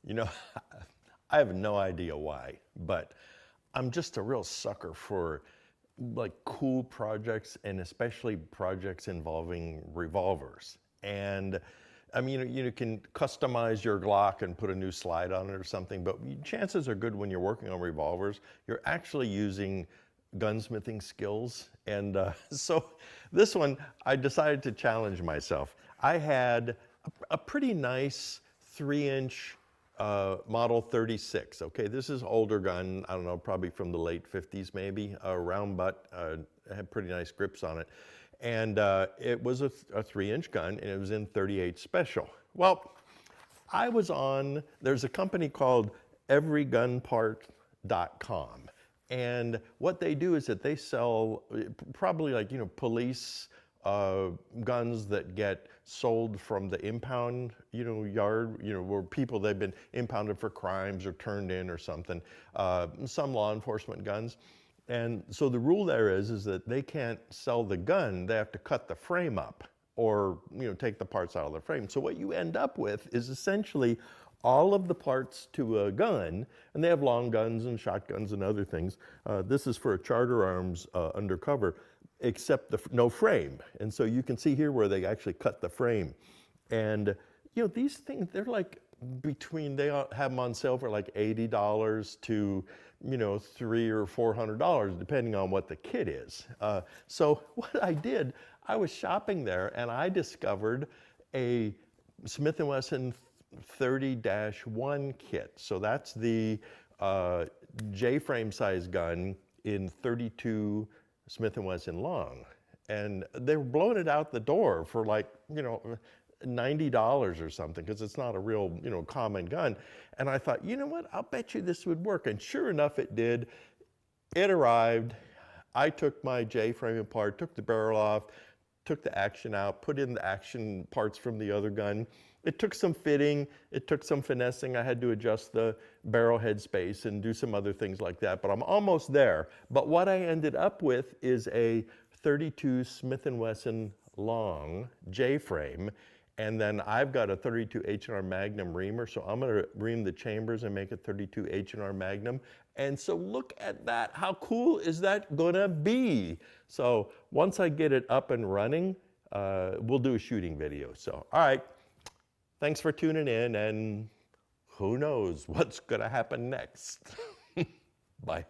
You know, I have no idea why, but I'm just a real sucker for like cool projects and especially projects involving revolvers. And I mean, you can customize your Glock and put a new slide on it or something, but chances are good when you're working on revolvers, you're actually using gunsmithing skills. And so this one, I decided to challenge myself. I had a pretty nice 3-inch Model 36. Okay, this is older gun. I don't know, probably from the late 50s, maybe. A round butt, had pretty nice grips on it, and it was a 3-inch gun, and it was in 38 special. Well, I was on. There's a company called EveryGunPart.com, and what they do is that they sell probably like police guns that get sold from the impound, yard, where people they've been impounded for crimes or turned in or something. Some law enforcement guns, and so the rule there is that they can't sell the gun; they have to cut the frame up or take the parts out of the frame. So what you end up with is essentially all of the parts to a gun, and they have long guns and shotguns and other things. This is for a Charter Arms undercover, except no frame. And so you can see here where they actually cut the frame. And these things, they're like they have them on sale for like $80 to $300 or $400, depending on what the kit is. So what I did, I was shopping there and I discovered a Smith & Wesson 30-1 kit. So that's the J-frame size gun in 32 Smith & Wesson long. And they were blowing it out the door for like, $90 or something, because it's not a real, common gun. And I thought, you know what, I'll bet you this would work. And sure enough, it did. It arrived. I took my J-frame apart, took the barrel off, took the action out, put in the action parts from the other gun. It took some fitting, it took some finessing. I had to adjust the barrel head space and do some other things like that, but I'm almost there. But what I ended up with is a 32 Smith & Wesson long J-frame, and then I've got a 32 H&R Magnum reamer, so I'm gonna ream the chambers and make a 32 H&R Magnum. And so look at that, how cool is that gonna be? So once I get it up and running, we'll do a shooting video. So, all right, thanks for tuning in, and who knows what's gonna happen next. Bye.